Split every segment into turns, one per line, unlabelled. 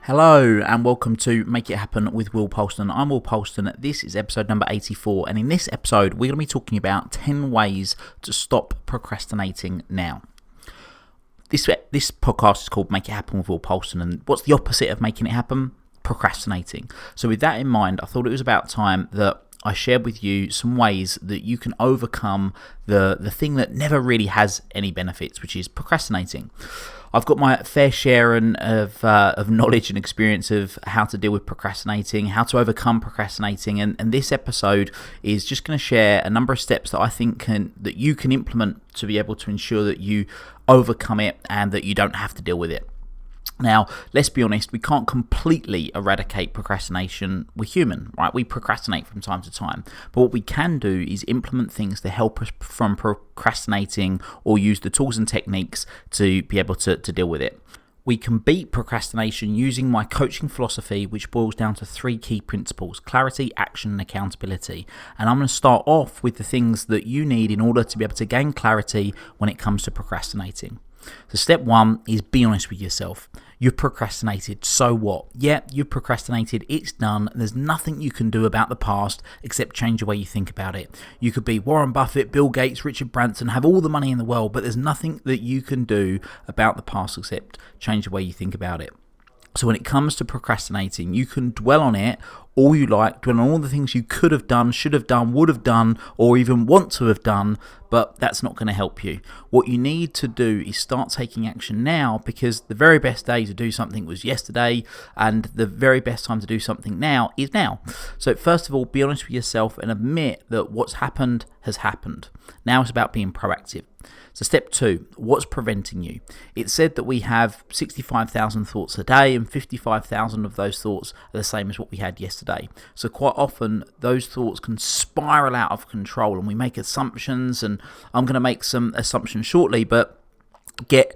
Hello and welcome to Make It Happen with Will Polston. I'm Will Polston. This is episode number 84, and in this episode we're going to be talking about 10 ways to stop procrastinating now. This podcast is called Make It Happen with Will Polston, and what's the opposite of making it happen? Procrastinating. So with that in mind, I thought it was about time that I shared with you some ways that you can overcome the thing that never really has any benefits, which is procrastinating. I've got my fair share of knowledge and experience of how to deal with procrastinating, how to overcome procrastinating, and this episode is just going to share a number of steps that I think that you can implement to be able to ensure that you overcome it and that you don't have to deal with it. Now, let's be honest, we can't completely eradicate procrastination. We're human, right? We procrastinate from time to time. But what we can do is implement things to help us from procrastinating or use the tools and techniques to be able to deal with it. We can beat procrastination using my coaching philosophy, which boils down to three key principles: clarity, action, and accountability. And I'm going to start off with the things that you need in order to be able to gain clarity when it comes to procrastinating. So step one is be honest with yourself. You've procrastinated, so what? Yeah, you've procrastinated, it's done. There's nothing you can do about the past except change the way you think about it. You could be Warren Buffett, Bill Gates, Richard Branson, have all the money in the world, but there's nothing that you can do about the past except change the way you think about it. So when it comes to procrastinating, you can dwell on it all you like, dwell on all the things you could have done, should have done, would have done, or even want to have done, but that's not going to help you. What you need to do is start taking action now, because the very best day to do something was yesterday, and the very best time to do something now is now. So first of all, be honest with yourself and admit that what's happened has happened. Now it's about being proactive. So step two, what's preventing you? It's said that we have 65,000 thoughts a day, and 55,000 of those thoughts are the same as what we had yesterday. So quite often those thoughts can spiral out of control and we make assumptions, and I'm going to make some assumptions shortly, but get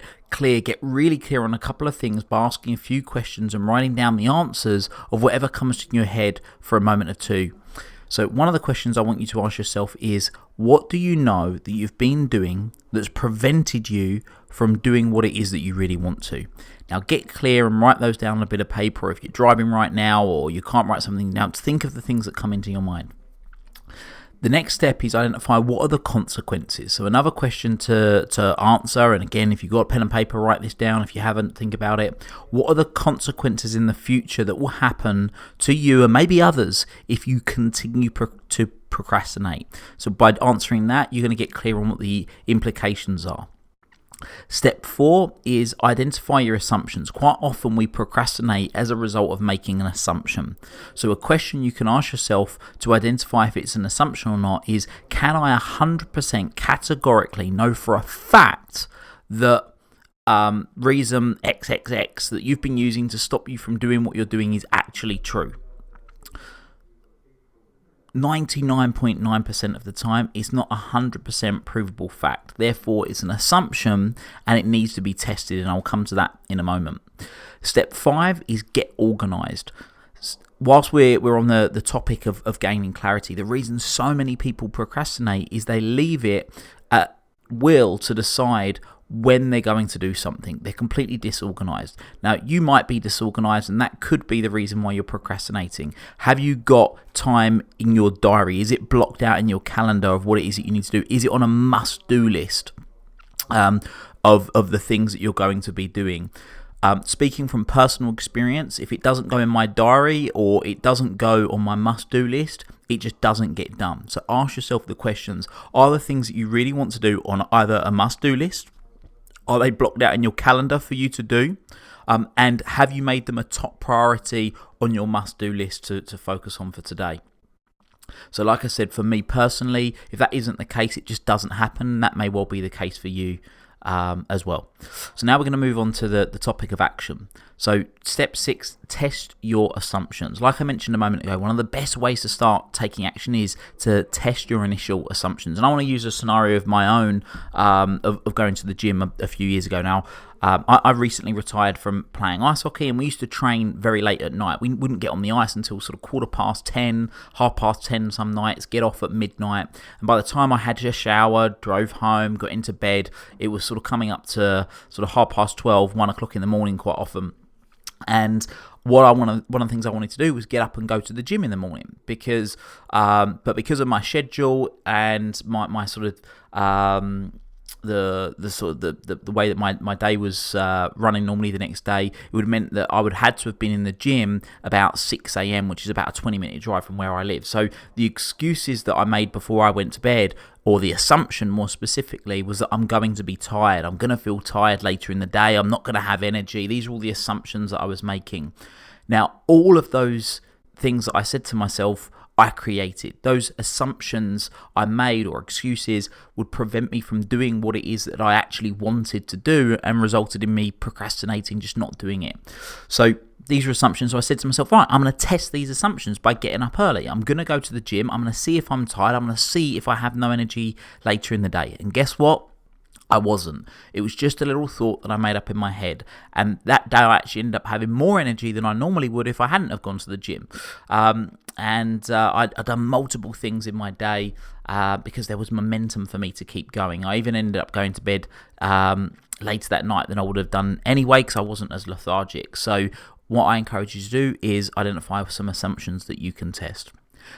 really clear on a couple of things by asking a few questions and writing down the answers of whatever comes to your head for a moment or two. So one of the questions I want you to ask yourself is, what do you know that you've been doing that's prevented you from doing what it is that you really want to? Now get clear and write those down on a bit of paper. If you're driving right now or you can't write something down, think of the things that come into your mind. The next step is identify what are the consequences. So another question to answer, and again, if you've got pen and paper, write this down. If you haven't, think about it. What are the consequences in the future that will happen to you and maybe others if you continue to procrastinate? So by answering that, you're going to get clear on what the implications are. Step 4 is identify your assumptions. Quite often we procrastinate as a result of making an assumption. So a question you can ask yourself to identify if it's an assumption or not is, can I 100% categorically know for a fact that reason XXX that you've been using to stop you from doing what you're doing is actually true? 99.9% of the time, it's not 100% provable fact. Therefore, it's an assumption and it needs to be tested, and I'll come to that in a moment. Step 5 is get organized. Whilst we're on the topic of gaining clarity, the reason so many people procrastinate is they leave it at will to decide when they're going to do something. They're completely disorganized. Now, you might be disorganized, and that could be the reason why you're procrastinating. Have you got time in your diary? Is it blocked out in your calendar of what it is that you need to do? Is it on a must-do list of the things that you're going to be doing? Speaking from personal experience, if it doesn't go in my diary or it doesn't go on my must-do list, it just doesn't get done. So ask yourself the questions. Are the things that you really want to do on either a must-do list? Are they blocked out in your calendar for you to do? And have you made them a top priority on your must-do list to focus on for today? So like I said, for me personally, if that isn't the case, it just doesn't happen. That may well be the case for you as well. So now we're going to move on to the topic of action. So step 6, test your assumptions. Like I mentioned a moment ago, one of the best ways to start taking action is to test your initial assumptions. And I want to use a scenario of my own of going to the gym a few years ago now. I recently retired from playing ice hockey, and we used to train very late at night. We wouldn't get on the ice until sort of 10:15, 10:30 some nights, get off at midnight. And by the time I had just showered, drove home, got into bed, it was sort of coming up to sort of 12:30, 1 o'clock in the morning quite often. And one of the things I wanted to do was get up and go to the gym in the morning because of my schedule and my sort of the way that my day was running normally the next day, it would have meant that I would have had to have been in the gym about 6 a.m, which is about a 20-minute drive from where I live. So the excuses that I made before I went to bed, or the assumption more specifically, was that I'm going to be tired. I'm going to feel tired later in the day. I'm not going to have energy. These are all the assumptions that I was making. Now, all of those things that I said to myself, I created. Those assumptions I made or excuses would prevent me from doing what it is that I actually wanted to do, and resulted in me procrastinating, just not doing it. So these are assumptions. So I said to myself, right, I'm going to test these assumptions by getting up early. I'm going to go to the gym. I'm going to see if I'm tired. I'm going to see if I have no energy later in the day. And guess what? I wasn't. It was just a little thought that I made up in my head. And that day I actually ended up having more energy than I normally would if I hadn't have gone to the gym. I'd done multiple things in my day because there was momentum for me to keep going. I even ended up going to bed later that night than I would have done anyway, because I wasn't as lethargic. So what I encourage you to do is identify some assumptions that you can test.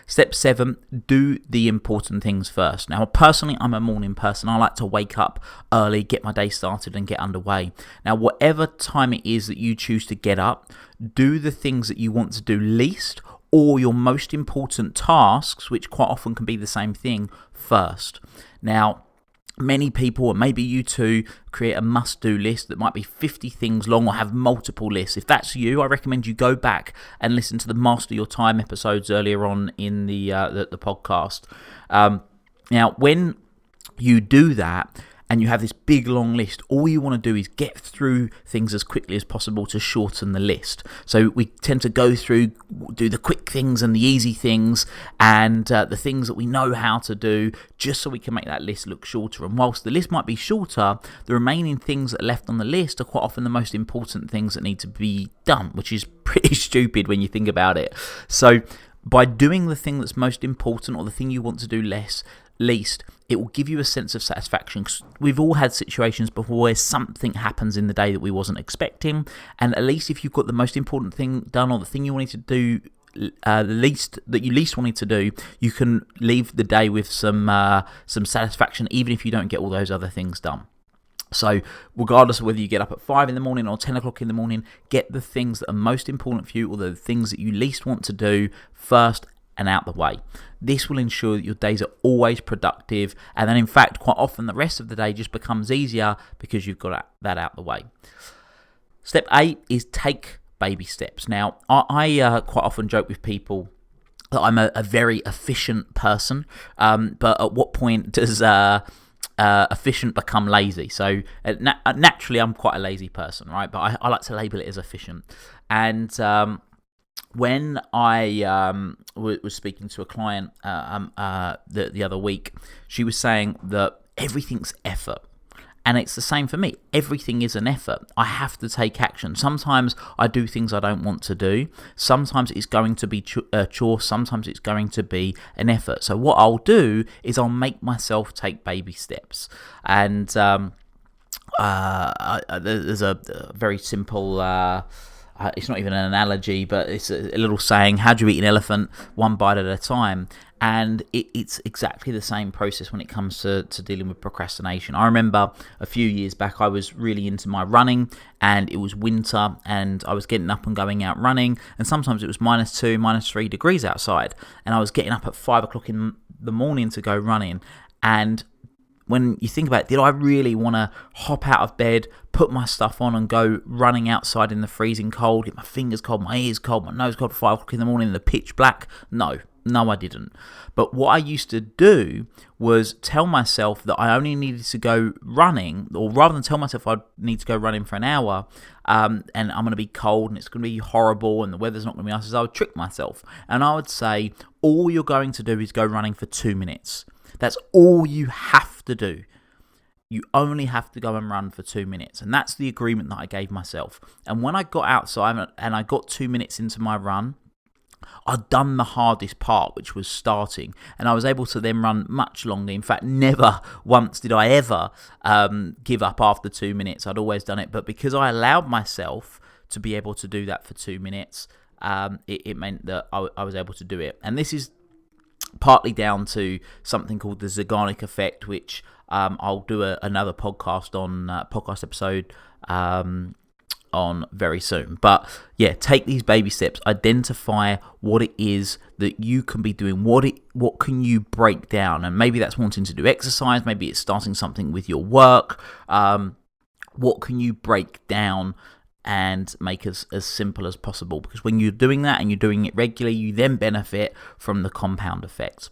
Step 7, do the important things first. Now, personally, I'm a morning person. I like to wake up early, get my day started and get underway. Now, whatever time it is that you choose to get up, do the things that you want to do least, or your most important tasks, which quite often can be the same thing, first. Now, many people, and maybe you too, create a must-do list that might be 50 things long or have multiple lists. If that's you, I recommend you go back and listen to the Master Your Time episodes earlier on in the podcast. Now, when you do that, and you have this big long list, all you want to do is get through things as quickly as possible to shorten the list. So we tend to go through, do the quick things and the easy things, and the things that we know how to do, just so we can make that list look shorter. And whilst the list might be shorter, the remaining things that are left on the list are quite often the most important things that need to be done, which is pretty stupid when you think about it. So by doing the thing that's most important, or the thing you want to do least, it will give you a sense of satisfaction. 'Cause we've all had situations before where something happens in the day that we wasn't expecting, and at least if you've got the most important thing done, or the thing you wanted to do least wanted to do, you can leave the day with some satisfaction, even if you don't get all those other things done. So regardless of whether you get up at 5 in the morning or 10 o'clock in the morning, get the things that are most important for you, or the things that you least want to do, first and out the way. This will ensure that your days are always productive, and then in fact quite often the rest of the day just becomes easier because you've got that out the way. Step 8 is take baby steps. Now I quite often joke with people that I'm a very efficient person, but at what point does efficient become lazy? So naturally I'm quite a lazy person, right? But I like to label it as efficient. And when I was speaking to a client the other week, she was saying that everything's effort. And it's the same for me. Everything is an effort. I have to take action. Sometimes I do things I don't want to do. Sometimes it's going to be a chore. Sometimes it's going to be an effort. So what I'll do is I'll make myself take baby steps. And there's a very simple... it's not even an analogy, but it's a little saying: how do you eat an elephant? One bite at a time. And it's exactly the same process when it comes to dealing with procrastination. I remember a few years back, I was really into my running, and it was winter, and I was getting up and going out running, and sometimes it was -2, -3 degrees outside, and I was getting up at 5 o'clock in the morning to go running. And when you think about it, did I really want to hop out of bed, put my stuff on and go running outside in the freezing cold, get my fingers cold, my ears cold, my nose cold at 5 o'clock in the morning in the pitch black? No, I didn't. But what I used to do was tell myself that I only needed to go running, or rather than tell myself I'd need to go running for an hour, and I'm going to be cold and it's going to be horrible and the weather's not going to be nice, I would trick myself. And I would say, all you're going to do is go running for 2 minutes. That's all you have to do. You only have to go and run for 2 minutes. And that's the agreement that I gave myself. And when I got outside and I got 2 minutes into my run, I'd done the hardest part, which was starting. And I was able to then run much longer. In fact, never once did I ever give up after 2 minutes. I'd always done it. But because I allowed myself to be able to do that for 2 minutes, it meant that I was able to do it. And this is partly down to something called the Zeigarnik effect, which I'll do another podcast episode on very soon. But yeah, take these baby steps, identify what it is that you can be doing, what can you break down, and maybe that's wanting to do exercise, maybe it's starting something with your work. What can you break down and make as simple as possible? Because when you're doing that and you're doing it regularly, you then benefit from the compound effect.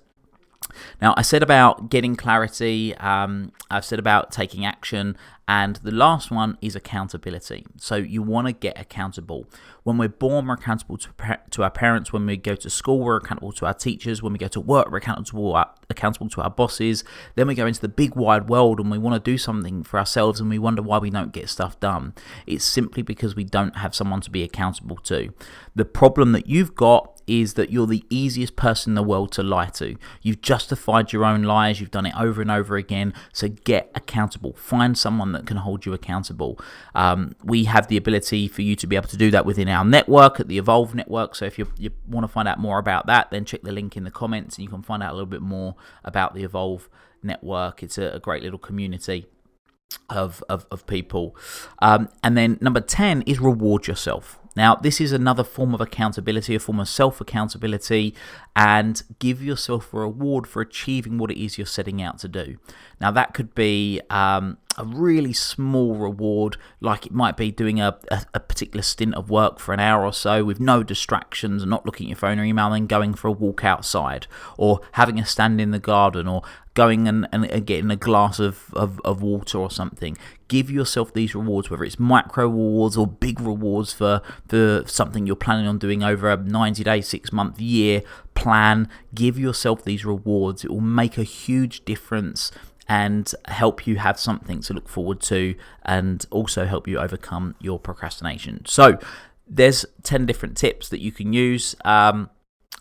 Now, I said about getting clarity, I've said about taking action, and the last one is accountability. So you want to get accountable. When we're born, we're accountable to our parents. When we go to school, we're accountable to our teachers. When we go to work, we're accountable to our bosses. Then we go into the big wide world and we want to do something for ourselves and we wonder why we don't get stuff done. It's simply because we don't have someone to be accountable to. The problem that you've got is that you're the easiest person in the world to lie to. You've justified your own lies. You've done it over and over again. So get accountable. Find someone that can hold you accountable. We have the ability for you to be able to do that within our network at the Evolve Network. So if you want to find out more about that, then check the link in the comments and you can find out a little bit more about the Evolve Network. It's a great little community of people. And then number 10 is reward yourself. Now, this is another form of accountability, a form of self-accountability, and give yourself a reward for achieving what it is you're setting out to do. Now, that could be a really small reward, like it might be doing a particular stint of work for an hour or so with no distractions and not looking at your phone or email, and then going for a walk outside, or having a stand in the garden, or going and getting a glass of water or something. Give yourself these rewards, whether it's micro rewards or big rewards for something you're planning on doing over a 90-day, 6-month, year plan. Give yourself these rewards. It will make a huge difference and help you have something to look forward to, and also help you overcome your procrastination. So there's 10 different tips that you can use.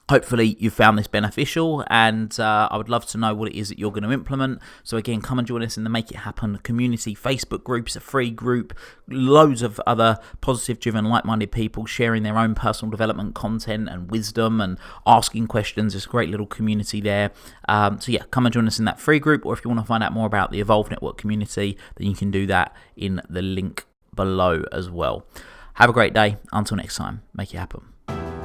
Hopefully you found this beneficial, and I would love to know what it is that you're going to implement. So again, come and join us in the Make It Happen community Facebook group. It's a free group, loads of other positive driven, like-minded people sharing their own personal development content and wisdom and asking questions. It's a great little community there. So yeah, come and join us in that free group, or if you want to find out more about the Evolve Network community, then you can do that in the link below as well. Have a great day. Until next time, make it happen.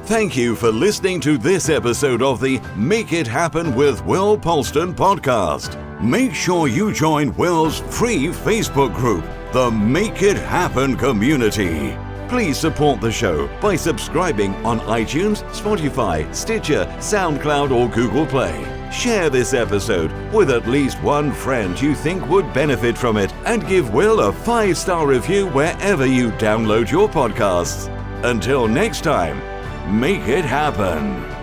Thank you for listening to this episode of the Make It Happen with Will Polston podcast. Make sure you join Will's free Facebook group, the Make It Happen community. Please support the show by subscribing on iTunes, Spotify, Stitcher, SoundCloud, or Google Play. Share this episode with at least one friend you think would benefit from it, and give Will a 5-star review wherever you download your podcasts. Until next time, make it happen.